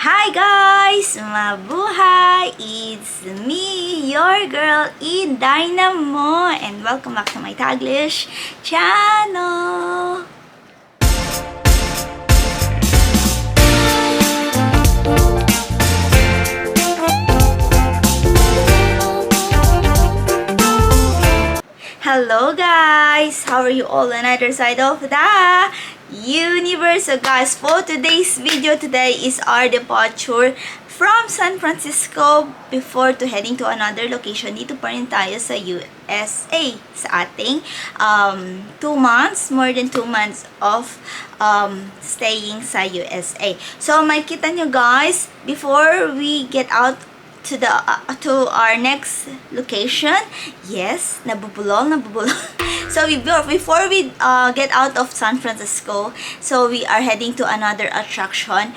Hi guys! Mabuhay! It's me, your girl, InDaynaMo, and welcome back to my Taglish channel! Hello guys! How are you all on either side of the universe? So guys, for today's video today is our departure from San Francisco before to heading to another location. Dito pa rin tayo sa USA sa ating 2 months, more than 2 months of staying sa USA. So makita nyo guys, before we get out to our next location, yes, nabubulol. So before we get out of San Francisco, so we are heading to another attraction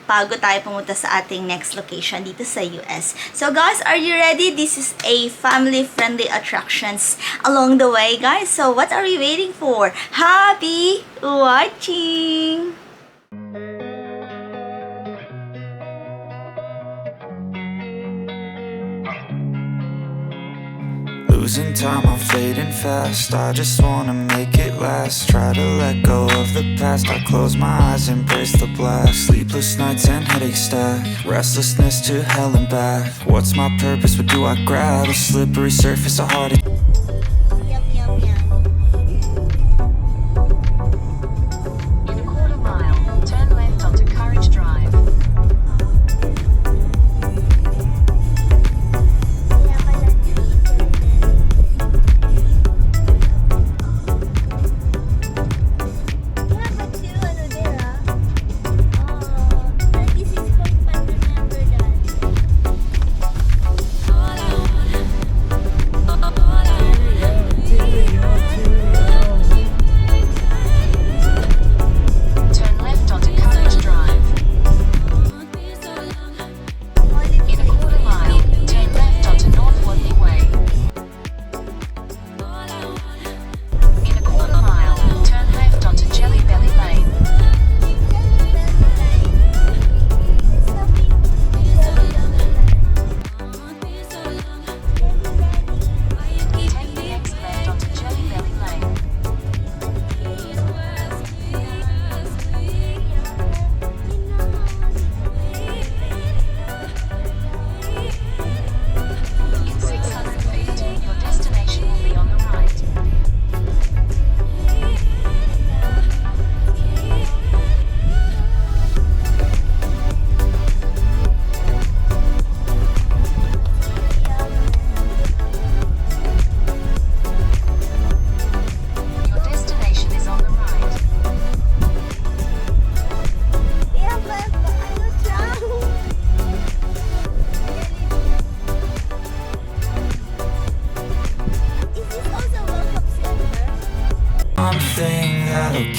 bago tayo pumunta sa ating next location dito sa US. So guys, are you ready? This is a family-friendly attractions along the way, guys. So what are we waiting for? Happy watching! Losing time, I'm fading fast. I just wanna make it last. Try to let go of the past. I close my eyes, embrace the blast. Sleepless nights and headaches stack. Restlessness to hell and back. What's my purpose? What do I grab? A slippery surface, a heart.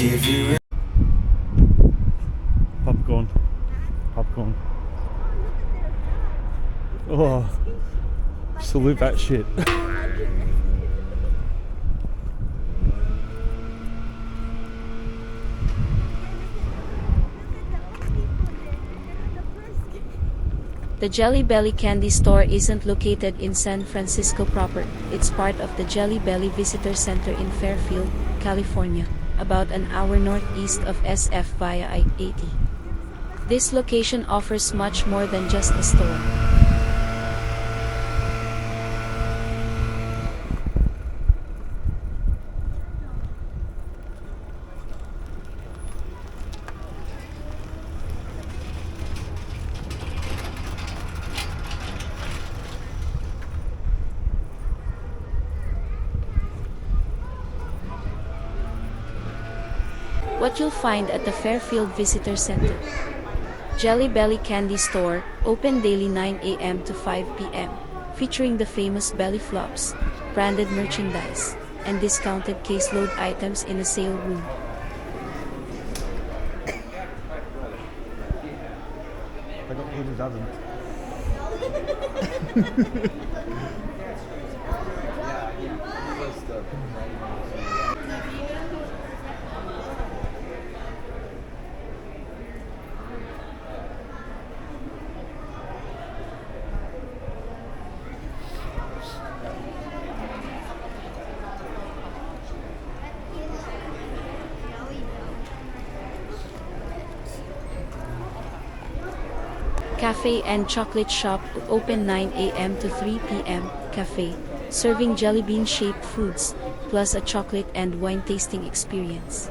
Give you popcorn. Oh, salute that shit. The Jelly Belly candy store isn't located in San Francisco proper. It's part of the Jelly Belly Visitor Center in Fairfield, California, about an hour northeast of SF via I-80. This location offers much more than just a store. What you'll find at the Fairfield Visitor Center. Jelly Belly Candy Store, open daily 9 a.m. to 5 p.m., featuring the famous belly flops, branded merchandise, and discounted caseload items in a sale room. I got blue dozen. Cafe and chocolate shop open 9 a.m. to 3 p.m. Cafe, serving jelly bean shaped foods, plus a chocolate and wine tasting experience.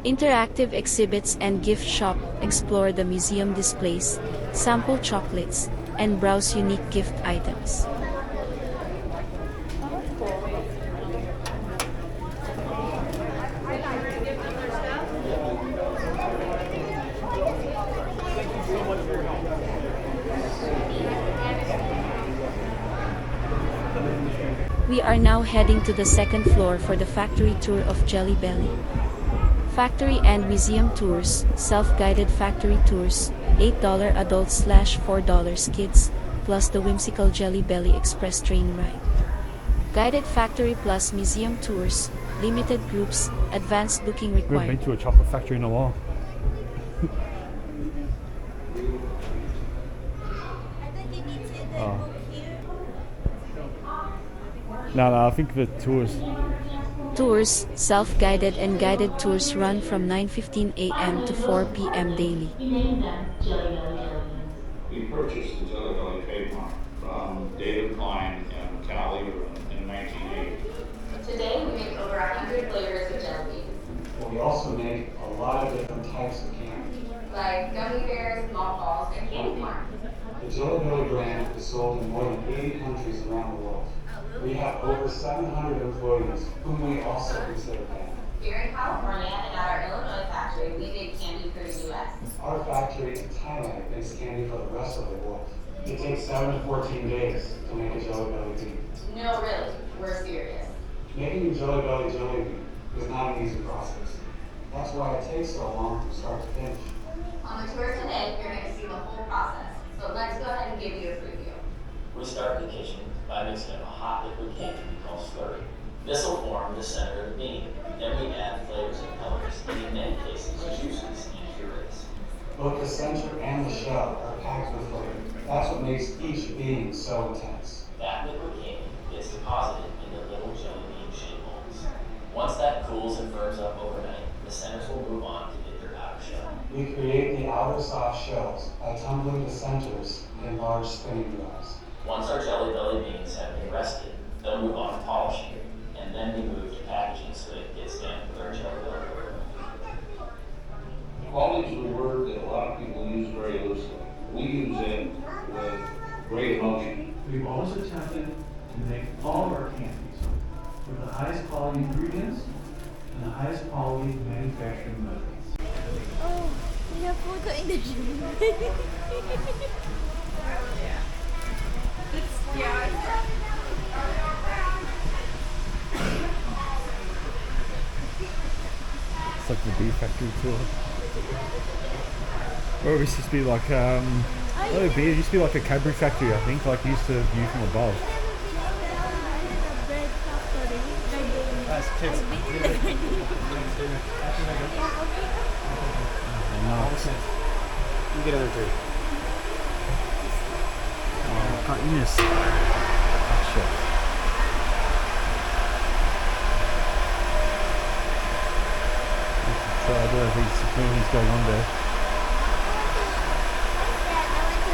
Interactive exhibits and gift shop explore the museum displays, sample chocolates, and browse unique gift items. We are now heading to the second floor for the factory tour of Jelly Belly. Factory and museum tours, self-guided factory tours, $8 adults / $4 kids, plus the whimsical Jelly Belly Express train ride. Guided factory plus museum tours, limited groups, advanced booking We haven't required. been to a chocolate factory in a while. I thought you need to Oh. book here. No, I think the tours. Tours, self-guided and guided tours run from 9:15 a.m. to 4 p.m. daily. We named them Jelly Belly Jelly Beans. We purchased the Jelly Belly trademark from David Klein and Ken Oliver in 1980. Today we make over 100 flavors of jelly beans, We also make a lot of different types of candy. like gummy bears, mothballs, and candy corn. The Jelly Belly brand is sold in more than 80 countries around the world. We have over 700 employees whom we also consider family. Here in California and at our Illinois factory, we make candy for the U.S. Our factory in Thailand makes candy for the rest of the world. It takes 7 to 14 days to make a Jelly Belly bean. No, really, we're serious. Making a Jelly Belly jelly bean is not an easy process. That's why it takes so long from start to finish. On the tour today, you're going to see the whole process. So let's go ahead and give you a preview. We start in the kitchen by mixing up a hot liquid candy we call slurry. This will form the center of the bean. Then we add flavors and colors, and in many cases, juices and purees. Both the center and the shell are packed with flavor. That's what makes each bean so intense. That liquid candy gets deposited into little jelly bean shape molds. Once that cools and firms up overnight, the centers will move on to get their outer shell. We create the outer soft shells by tumbling the centers in large spinning wheels. Once our Jelly Belly beans have been rested, they'll move on to polishing, and then we move to packaging so it gets stamped with our Jelly Belly logo. Quality is a word that a lot of people use very loosely. We use it with great emotion. We've always attempted to make all of our candies with the highest quality ingredients and the highest quality manufacturing methods. Oh, we have photo in the gym. It's like the beef factory tour. Where it used to be like, it used to be like a Cadbury factory, I think, like you used to view from above. That's kids. You get another three. Oh, can't you miss? Oh, shit. So I don't know if he's going on there.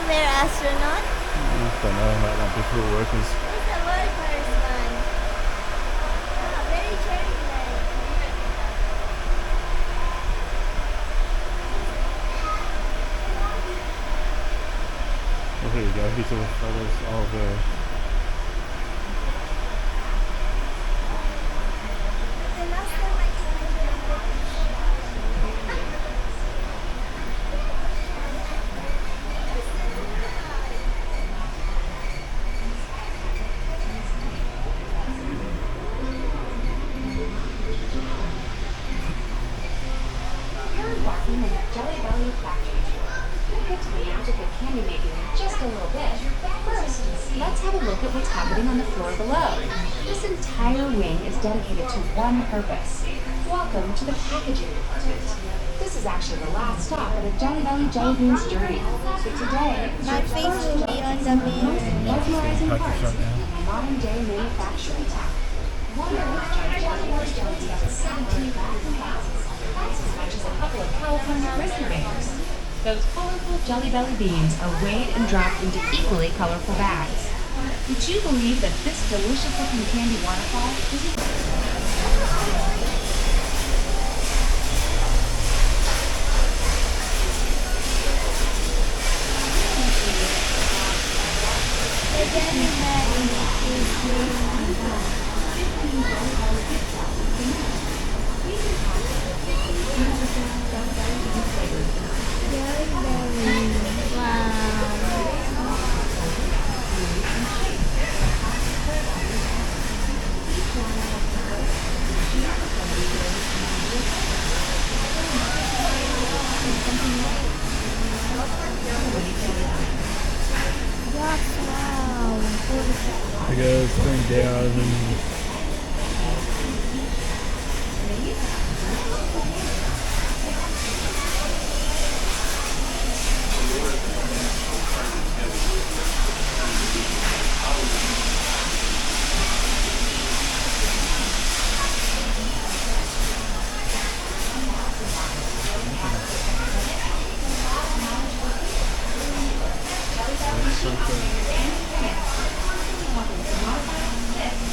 They're astronaut. I don't know about that, before workers. Who's the workers one? Ah, very cherry red. Oh, here you go. These are photos of The last time I candy making in just a little bit. First, let's have a look at what's happening on the floor below. This entire wing is dedicated to one purpose. Welcome to the packaging department. This is actually the last stop of the Jelly Belly Jelly Beans journey. So today, My face will be on the mirror. mesmerizing parts of modern-day manufacturing. One of which jelly beans jellies up to 17 boxes. That's as much as a couple of California prisoner makers. Those colorful Jelly Belly beans are weighed and dropped into equally colorful bags. Would you believe that this delicious-looking candy waterfall is It goes going down and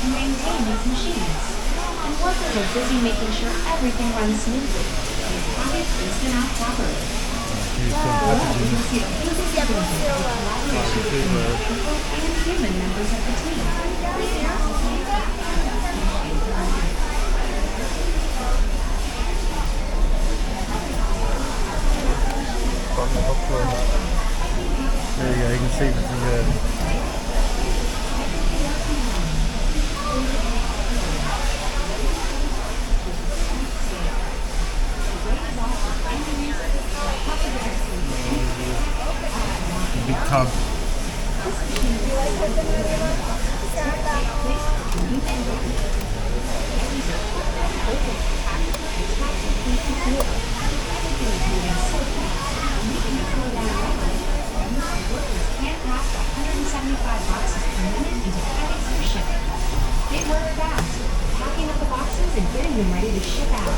maintain these machines. And workers are busy making sure everything runs smoothly. The package is sent out properly. here's some packaging. You can see a busy collaboration between technical and human members of the team. There you go, you can see the big tub. Can't pass 175 boxes per minute into packets for shipping. They work fast, packing up the boxes and getting them ready to ship out.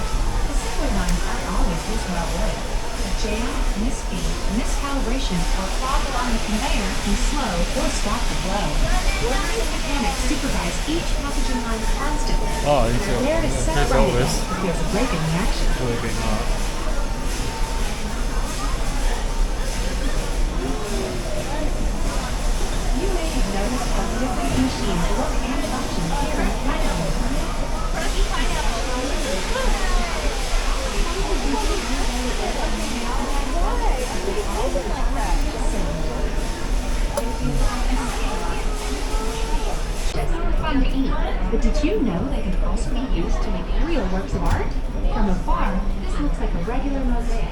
Assembly lines aren't always this well lit. A jam, misspeed, miscalibration, or clog along the conveyor can slow or stop the flow. Workers and mechanics supervise each packaging line constantly. Oh, you And see are there to set there's right all this. if there's a break in the action. Really big knot. You may have noticed how different machines look and function here at Pineapple. Fun to eat, but did you know they can also be used to make real works of art? From afar, this looks like a regular mosaic.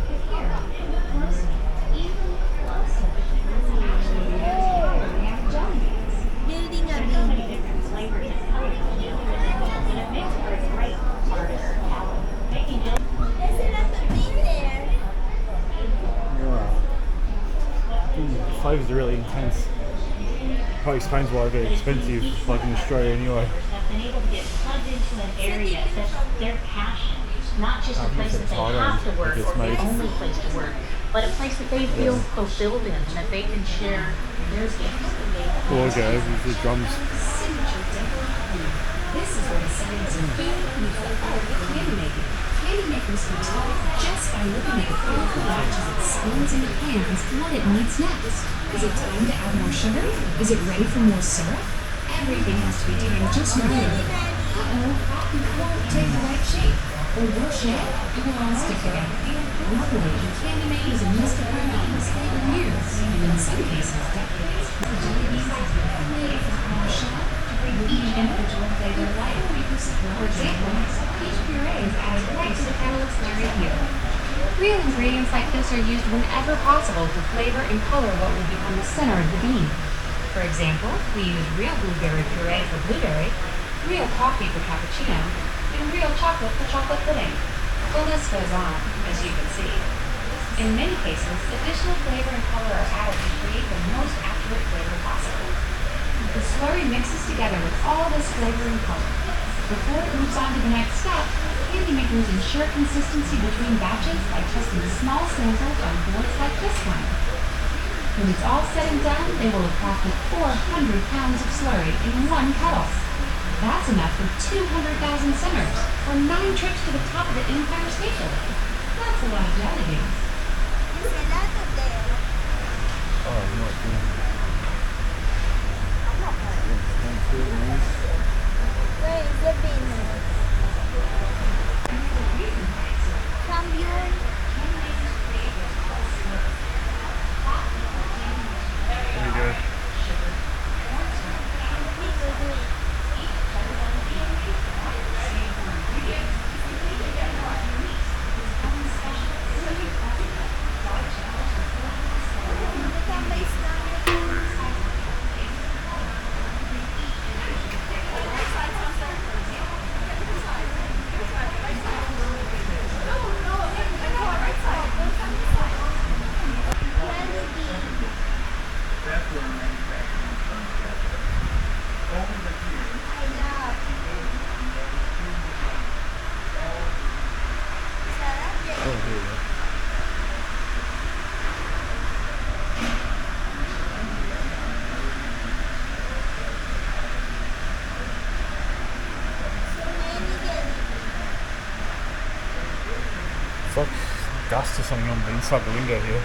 But here, close, even closer, actually they have jelly beans. Building a So many bean. different flavors and colors in a mix for a great harvest palette. Making jelly There's a lot of bean there. Yeah. Flavors are really intense. Probably explains why they're expensive, like in Australia anyway. Have been able to get plugged into an area that's their passion, not just a place that they have to work or the only place to work, but a place that they feel fulfilled in and that they can share their gifts that they have. Oh, okay, these are drums. This is where the science of food meets the art of candy making. Candy makers can tell just by looking at the colorful batches it spins in the pans what it needs next. Is it time to add more sugar? Is it ready for more syrup? Everything has to be timed just right. It won't take the right shape. Or will shape. It will all stick together. Luckily, candy making is a mystified business for years, and in some cases, decades. The jelly beans have been created from our shell to bring each individual flavor life. For example, peach puree is added right to the catalyst area here. Real ingredients like this are used whenever possible to flavor and color what will become the center of the bean. For example, we use real blueberry puree for blueberry, real coffee for cappuccino, and real chocolate for chocolate pudding. The list goes on, as you can see. In many cases, additional flavor and color are added to create the most accurate flavor possible. The slurry mixes together with all this flavor and color. Before it moves on to the next step, candy makers ensure consistency between batches by testing small samples on boards like this one. When it's all said and done, they will have crafted 400 pounds of slurry in one kettle. That's enough for 200,000 simmers, or 9 trips to the top of the Empire State Building. That's a lot of jelly beans. Oh, no, Where is the bean? Cambio. There you go. It's like dust or something on the inside of the window here.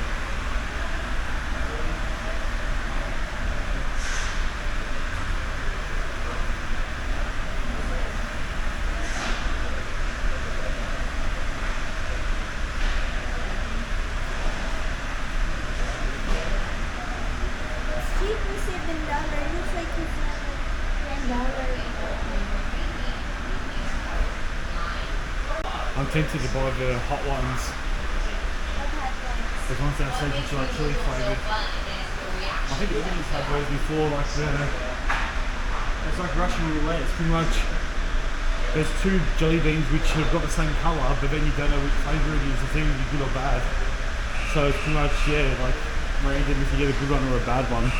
Cheap was $7. Looks like it's $10. I'm tempted to buy the hot ones. The ones that are so which are like chili flavoured. I think everybody's had those before, like it's like Russian roulette. It's pretty much, there's 2 jelly beans which have got the same colour, but then you don't know which flavour it is, the thing is good or bad. So it's pretty much, yeah, like random if you get a good one or a bad one.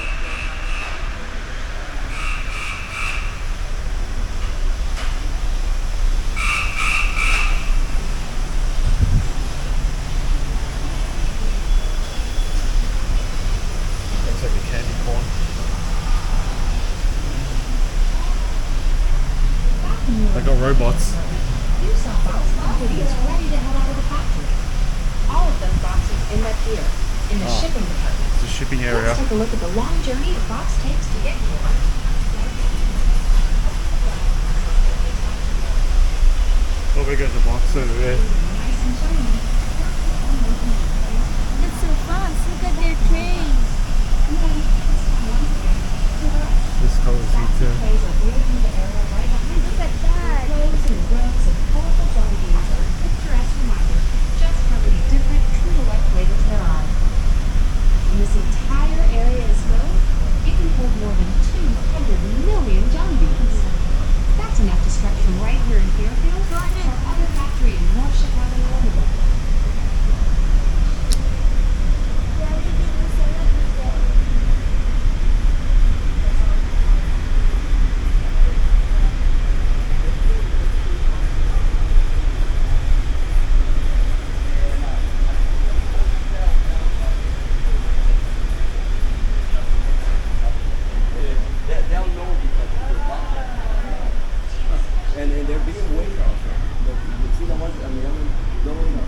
They got robots. You saw box quantities ready to head out of the factory. All of those boxes end up here, in the shipping department. It's a shipping area. Let's take a look at the long journey the box takes to get here. Oh, there goes the box over there. It's so fast. Look at their trays. This colour's here too. Look at that. Rows and rows of colorful jelly beans are a picturesque reminder of just how many different true-to-life flavors there are. When this entire area is filled, it can hold more than 200 million jelly beans. That's enough to stretch from right here in Fairfield to our other factory in North Chicago, Illinois. And they're being way off. You see the ones, I mean, no one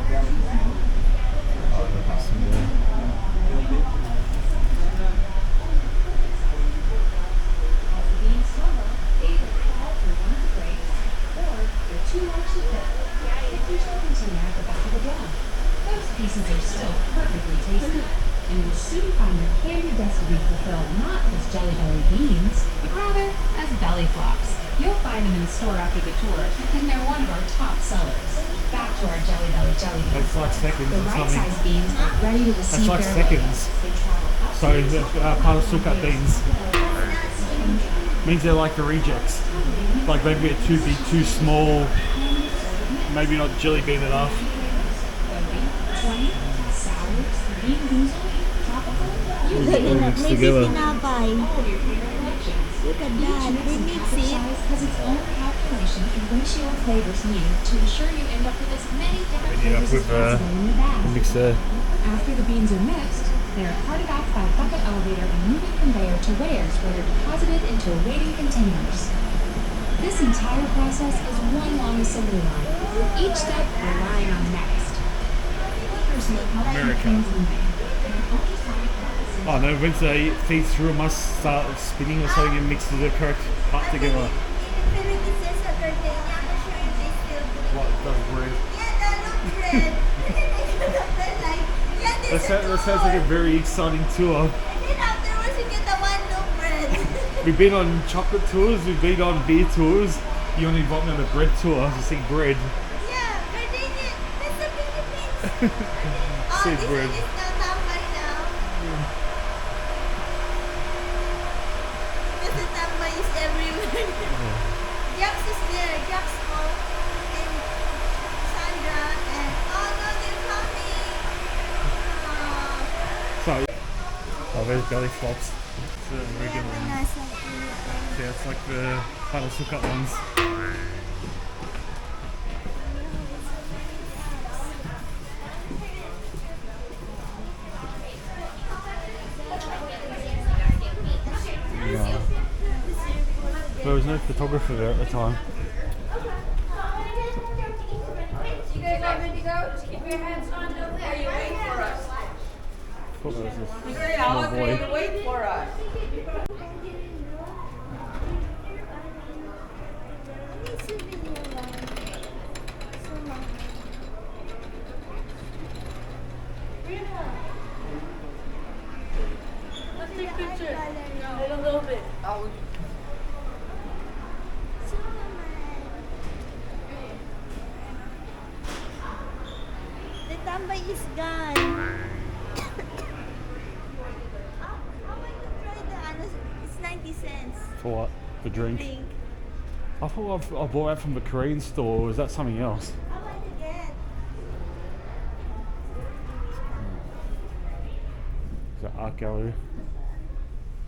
intended thus to be fulfilled not as Jelly Belly beans, but rather as belly flops. You'll find them in the store after the tour, and they're one of our top sellers. Back to our Jelly Belly jelly beans. That's like seconds The or right something. size beans are ready to receive That's like their seconds. loads. They travel up So the pinay beans means they're like the rejects. Like maybe they're too big, too small, maybe not jelly bean enough. 20, sours, bean boozled, tropical. You Mixed together. Look at that, they mix it. Has its own calculation and ratio of flavors needed to ensure you end up with as many different flavors as possible in the bag. Mixer. After the beans are mixed, they are carted off by a bucket elevator and moving conveyor to weighers where they're deposited into awaiting containers. This entire process is one long assembly line, with each step relying on the next. America. Oh no, once they feed through, it must start spinning or something and mix the correct part together. What does bread? That sounds like a very exciting tour. We've been on chocolate tours, we've been on beer tours. You only invite me on the bread tour to see bread. Yeah, Gardenia. That's the Philippines. See bread. This is not tambay now. Because the tambay is everywhere. Jax is there. Jax, and Sandra, and oh no, they're coming. Oh, there's belly flops. It's the regular ones. Yeah, it's like the pinay ones. No. There was no photographer there at the time. You guys all ready to go? Just keep your hands on over there. You wait for us. Thought there was this You're small all boy. to wait for us. Let's take pictures. Wait a little bit. The tambay is gone. I want to try the ano, it's 90 cents. For what? For drink? Drink. I thought I bought that from the Korean store, or was that something else? I want to get. Is that art gallery?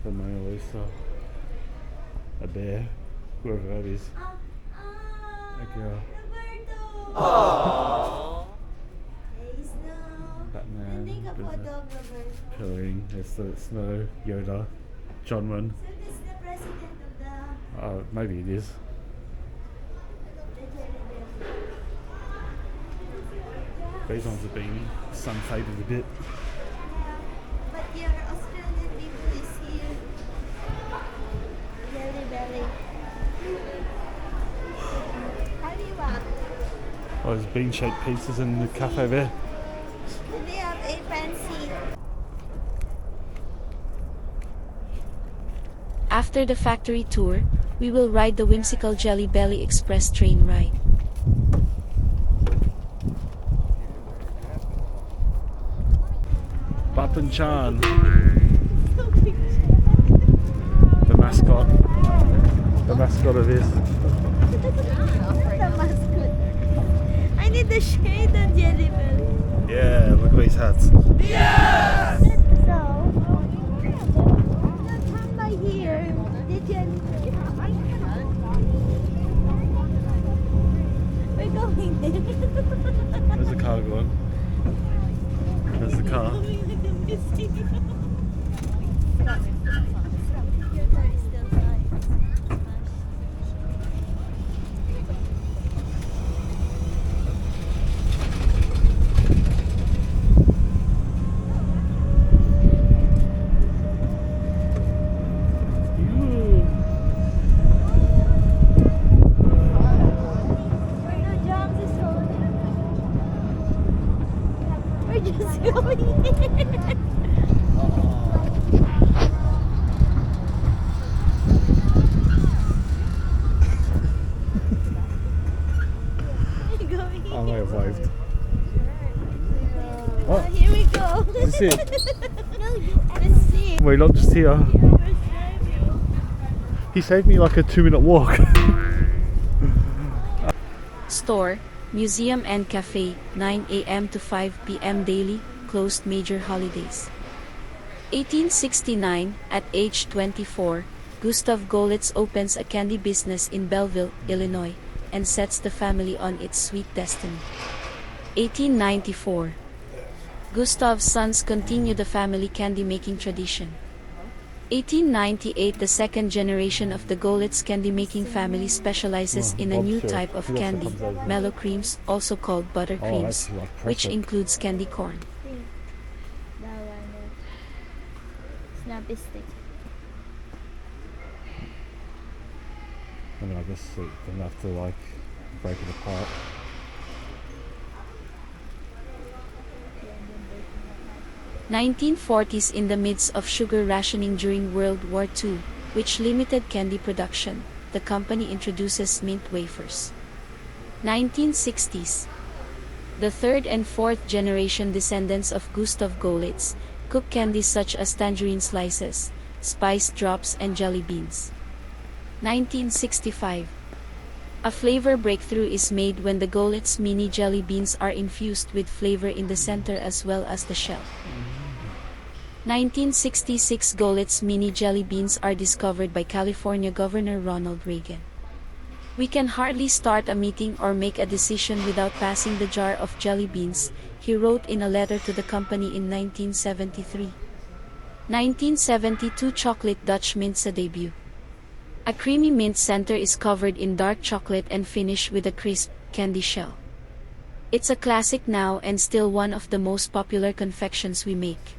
The Mona Lisa? A bear? Whoever that is. A girl. Roberto! Hey, Snow. Batman. Take a photo of Roberto. Pilling. It's the Snow. Yoda. Johnman. So this is the president of the Maybe it is. These ones have been sun faded a bit. But your Australian people is here. Jelly Belly. Haliwa. Oh, there's bean shaped pizzas in the cafe there. They have a fancy. After the factory tour, we will ride the whimsical Jelly Belly Express train ride. Bappan Chan, the mascot of this. The mascot. I need the shade on Jelly Belly. Yeah, look at these hats. Yes! So, the tambay here, the Jelly Belly. We're going there. There's the car going. There's the car. We're just going in. sit? No, you ever see. We're not just here. He saved me like a 2-minute walk. Store, museum and cafe, 9 a.m. to 5 p.m. daily, closed major holidays. 1869, at age 24, Gustav Golitz opens a candy business in Belleville, Illinois, and sets the family on its sweet destiny. 1894. Gustav's sons continue the family candy-making tradition. 1898. The second generation of the Golitz candy-making family specializes in a new type of candy, mellow creams, also called butter creams, which includes candy corn. Snappy stick. I mean, I guess they're gonna have to like break it apart. '40s. In the midst of sugar rationing during World War II, which limited candy production, the company introduces mint wafers. 1960s. The third and fourth generation descendants of Gustav Golitz cook candies such as tangerine slices, spice drops and jelly beans. 1965. A flavor breakthrough is made when the Golitz mini jelly beans are infused with flavor in the center as well as the shell. 1966. Golitz mini jelly beans are discovered by California Governor Ronald Reagan. "We can hardly start a meeting or make a decision without passing the jar of jelly beans," he wrote in a letter to the company in 1973. 1972. Chocolate Dutch Mint's a debut. A creamy mint center is covered in dark chocolate and finished with a crisp, candy shell. It's a classic now and still one of the most popular confections we make.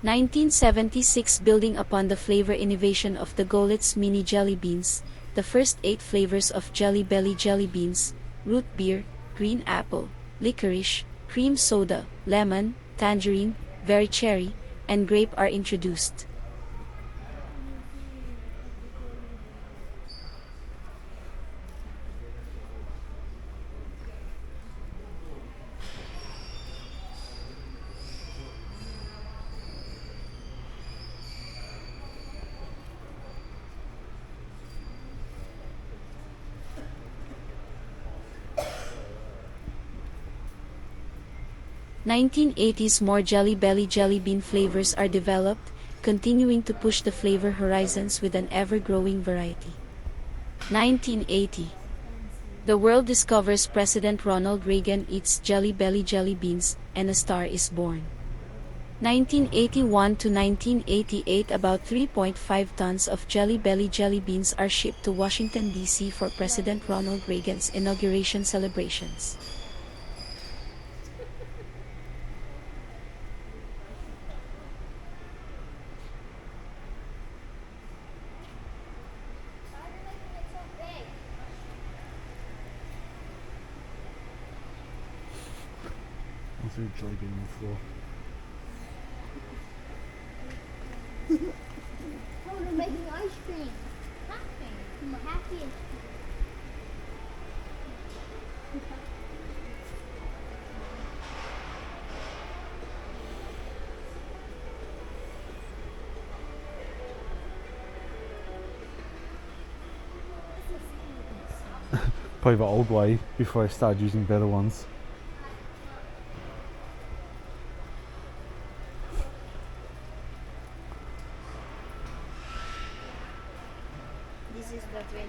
1976. Building upon the flavor innovation of the Golitz mini jelly beans, the first 8 flavors of Jelly Belly jelly beans, root beer, green apple, licorice, cream soda, lemon, tangerine, berry cherry, and grape are introduced. '80s. More Jelly Belly jelly bean flavors are developed, continuing to push the flavor horizons with an ever-growing variety. 1980. The world discovers President Ronald Reagan eats Jelly Belly jelly beans, and a star is born. 1981 to 1988. About 3.5 tons of Jelly Belly jelly beans are shipped to Washington, D.C. for President Ronald Reagan's inauguration celebrations. There's a jelly bean on the floor. Oh, they're making ice cream. Happy. I'm happy. Probably the old way before I started using better ones. This is the 20.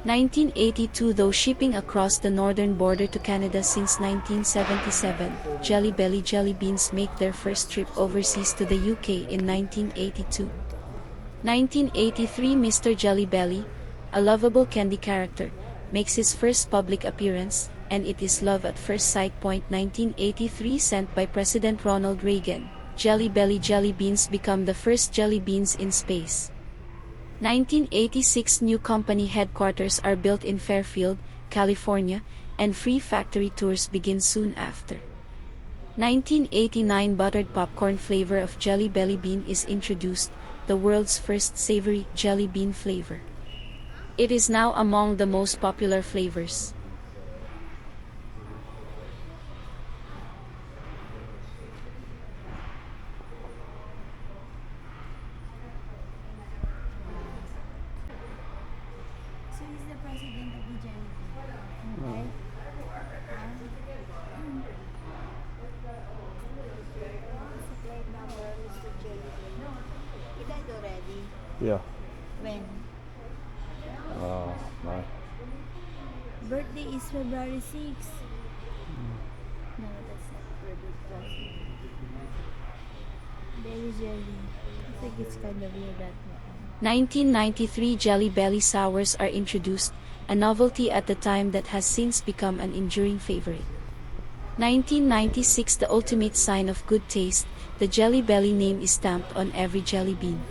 1982. Though shipping across the northern border to Canada since 1977, Jelly Belly jelly beans make their first trip overseas to the UK in 1982. 1983. Mr. Jelly Belly, a lovable candy character, makes his first public appearance, and it is love at first sight. 1983. Sent by President Ronald Reagan, Jelly Belly jelly beans become the first jelly beans in space. 1986. New company headquarters are built in Fairfield, California, and free factory tours begin soon after. 1989 buttered popcorn flavor of Jelly Belly Bean is introduced, the world's first savory jelly bean flavor. It is now among the most popular flavors. So he's the president of the jelly bean. Okay. He died already. Yeah. When? No. Birthday is February 6th. No, that's not birthday. Belly jelly. I think it's kind of weird that one. 1993 Jelly Belly Sours are introduced, a novelty at the time that has since become an enduring favorite. 1996 The ultimate sign of good taste, the Jelly Belly name is stamped on every jelly bean.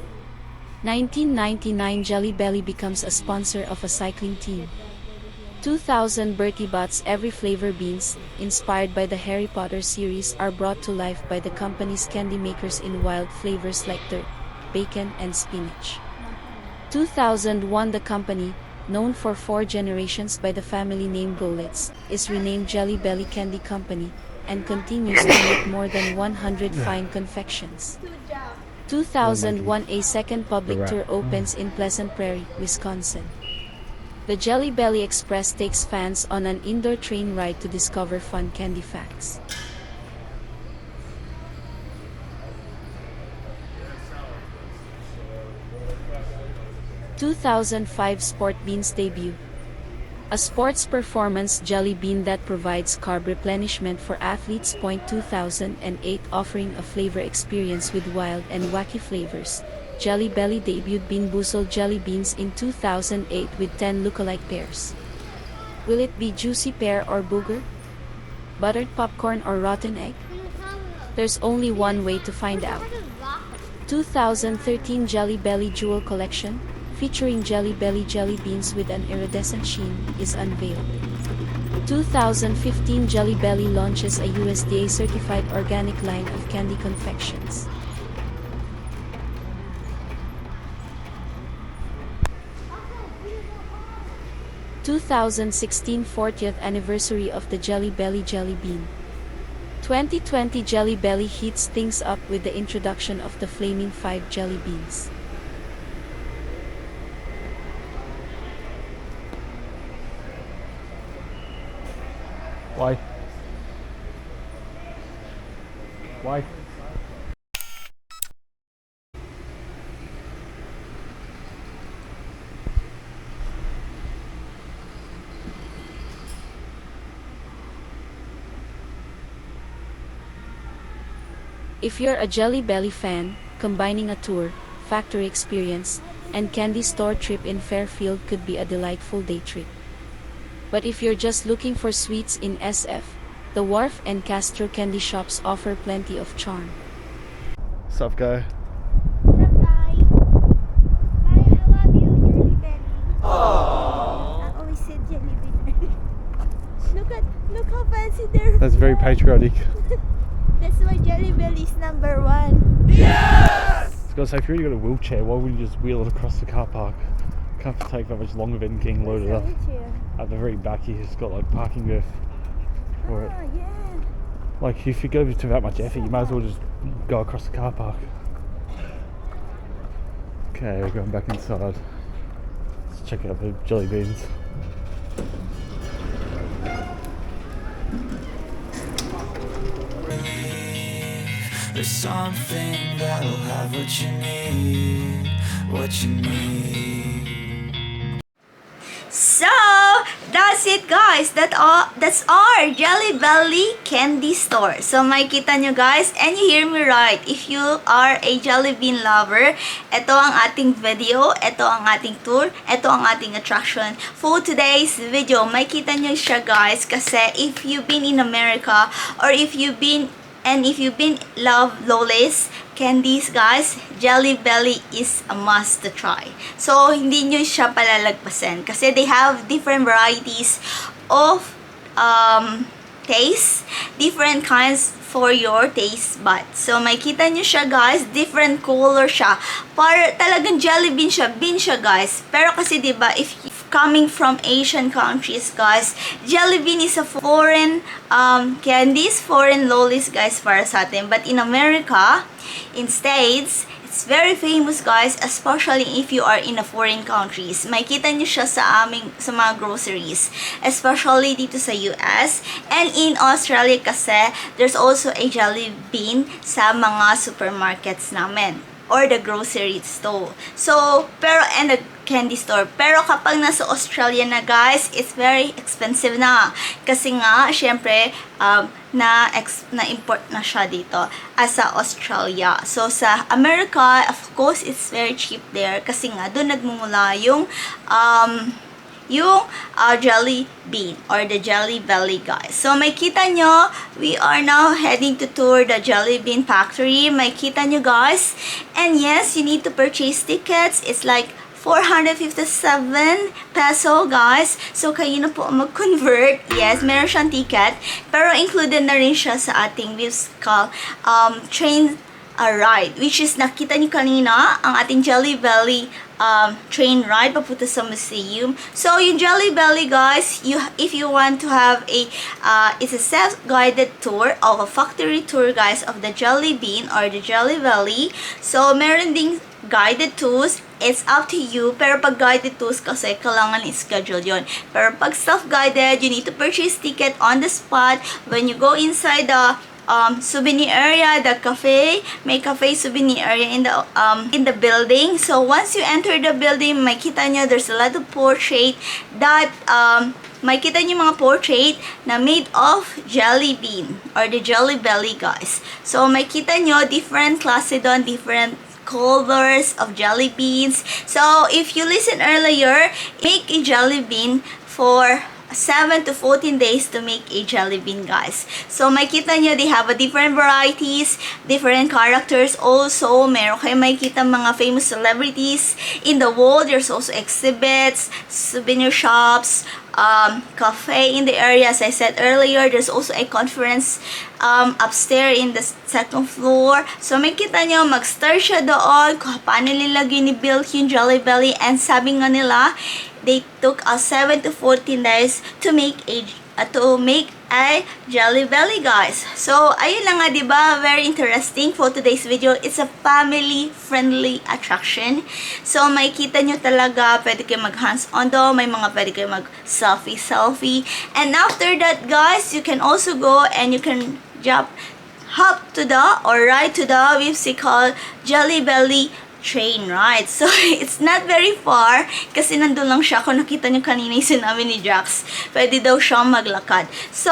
1999 Jelly Belly becomes a sponsor of a cycling team. 2000 Bertie Bott's every flavor beans, inspired by the Harry Potter series, are brought to life by the company's candy makers in wild flavors like dirt, bacon, and spinach. 2001 The company, known for 4 generations by the family name Golitz, is renamed Jelly Belly Candy Company, and continues to make more than 100 fine confections. 2001 A second public tour opens in Pleasant Prairie, Wisconsin. The Jelly Belly Express takes fans on an indoor train ride to discover fun candy facts. (2005) Sport Beans debut. A sports performance jelly bean that provides carb replenishment for athletes. 2008 Offering a flavor experience with wild and wacky flavors, Jelly Belly debuted Bean Boozled jelly beans in 2008 with 10 lookalike pairs. Will it be juicy pear or booger? Buttered popcorn or rotten egg? There's only one way to find out. 2013 Jelly Belly Jewel Collection, featuring Jelly Belly jelly beans with an iridescent sheen, is unveiled. 2015 Jelly Belly launches a USDA-certified organic line of candy confections. (2016) 40th anniversary of the Jelly Belly jelly bean. 2020 Jelly Belly heats things up with the introduction of the Flaming 5 jelly beans. Why? If you're a Jelly Belly fan, combining a tour, factory experience, and candy store trip in Fairfield could be a delightful day trip. But if you're just looking for sweets in SF, the Wharf and Castro candy shops offer plenty of charm. Sup, guy? Bye. Bye, I love you, Jelly Belly. I always said Jelly Belly. Look how fancy they're. That's very patriotic. That's why Jelly Belly is #1. Yes! I was gonna say, if you already got a wheelchair, why would you just wheel it across the car park? Can't take that much longer than getting loaded up. At the very back here, it's got like parking berth for it. Yeah. Like, if you go to that much effort, you might as well just go across the car park. Okay, we're going back inside. Let's check out the jelly beans. There's something that'll have what you need, what you need. So that's it, guys. That's our Jelly Belly candy store. So makikita nyo, guys, and you hear me right. If you are a jelly bean lover, ito ang ating video, ito ang ating tour, ito ang ating attraction for today's video. Makikita nyo siya, guys, kasi if you've been in America, or if you've been love lowlace candies, guys, Jelly Belly is a must to try. So hindi nyo siya palalagpasan kasi they have different varieties of taste, different kinds for your taste buds. So, makita nyo siya guys, different color siya. Para talagang jelly bean siya guys. Pero kasi diba, if coming from Asian countries guys, jelly bean is a foreign candies, foreign lollies guys para sa atin. But in America, in States, it's very famous guys, especially if you are in a foreign countries. Makita nyo siya sa mga groceries, especially dito sa US and in Australia kasi there's also a jelly bean sa mga supermarkets namin or the grocery store. So, and the candy store. Pero kapag nasa Australia na guys, it's very expensive na. Kasi nga, syempre, na-import na siya dito sa Australia. So, sa America, of course, it's very cheap there. Kasi nga, doon nagmumula yung jelly bean or the jelly belly guys. So, makita nyo, we are now heading to tour the jelly bean factory. Makita nyo guys. And yes, you need to purchase tickets. It's like 457 peso guys. So, kayo na po mag-convert. Yes, meron siyang ticket. Pero included na rin siya sa ating musical train ride. Which is, nakita niyo kanina, ang ating Jelly Belly train ride papunta sa museum. So, yung Jelly Belly guys, if you want to have it's a self-guided tour of a factory tour guys of the Jelly Bean or the Jelly Belly. So, meron ding guided tours. It's up to you. Pero pag guided tours kasi, kailangan i-schedule yon. Pero pag self-guided, you need to purchase ticket on the spot. When you go inside the souvenir area, the cafe, may cafe souvenir area in the building. So once you enter the building, makita nyo there's a lot of portrait that makita nyo mga portrait na made of jelly bean or the Jelly Belly guys. So makita nyo different klase doon, different colors of jelly beans. So if you listen earlier, make a jelly bean for 7 to 14 days to make a jelly bean guys. So makita nyo, they have a different varieties, different characters also. Meron kayo makita mga famous celebrities in the world. There's also exhibits, souvenir shops, cafe in the area. As I said earlier, there's also a conference upstairs in the second floor. So makita nyo, mag-start siya doon kung paano nila gini-build yung Jelly Belly. And sabi nga nila, they took us 7 to 14 days to make a Jelly Belly guys. So ayun lang nga, diba? Very interesting for today's video. It's a family friendly attraction. So makikita nyo talaga, pwede kayo mag hands on do, may mga pwede kayo mag selfie. And after that guys, you can also go and you can hop to the or ride to the musical Jelly Belly train ride. So, it's not very far kasi nandun lang siya. Kung nakita nyo kanina yung sinabi ni Jax, pwede daw siyang maglakad. So,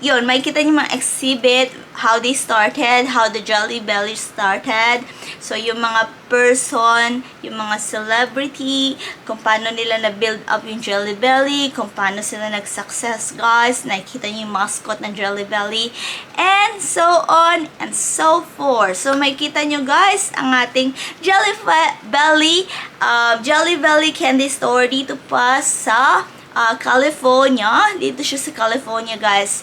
yun, makikita nyo mga exhibit, how they started, how the Jelly Belly started. So, yung mga person, yung mga celebrity, kung paano nila na-build up yung Jelly Belly, kung paano sila nag-success guys, nakikita nyo yung mascot ng Jelly Belly, and so on and so forth. So, makikita nyo guys, ang ating Jelly Belly candy store dito pa sa California. Dito siya sa California guys.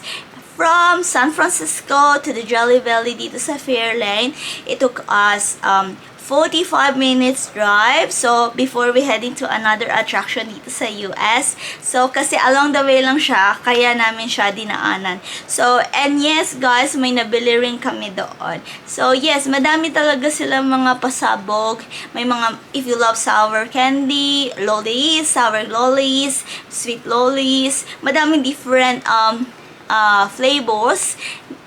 From San Francisco to the Jelly Belly dito sa Fairfield, it took us 45 minutes drive. So, before we heading to another attraction dito sa US. So, kasi along the way lang siya, kaya namin siya dinaanan. So, and yes guys, may nabili rin kami doon. So, yes, madami talaga silang mga pasabog. May mga, if you love sour candy, lollies, sour lollies, sweet lollies, madaming different flavors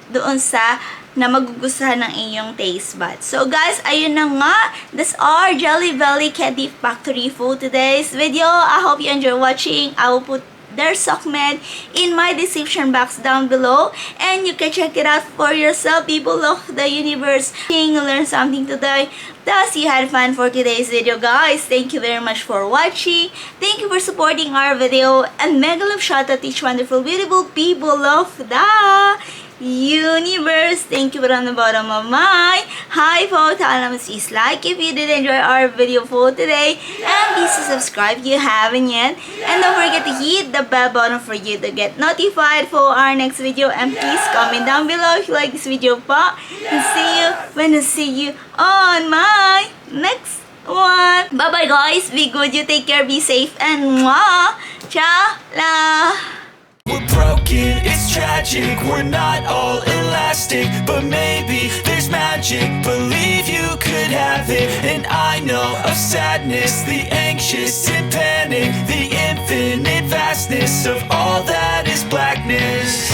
doon sa na magugustuhan ng inyong taste buds. So guys, ayun na nga. That's our Jelly Belly Candy Factory for today's video. I hope you enjoy watching. I will put their segment in my description box down below. And you can check it out for yourself, people of the universe. You learned something today. Thus, you had fun for today's video, guys. Thank you very much for watching. Thank you for supporting our video. And mega love shout out to each wonderful, beautiful people of the universe. Thank you from the bottom of my heart po. Please like if you did enjoy our video for today. And please subscribe if you haven't yet. And don't forget to hit the bell button for you to get notified for our next video. And please comment down below if you like this video po. And see you when I see you on my next one. Bye bye guys. Be good. You take care. Be safe. And mwah. Ciao la. We're broken, it's tragic, we're not all elastic, but maybe there's magic, believe you could have it. And I know of sadness, the anxious and panic, the infinite vastness of all that is blackness.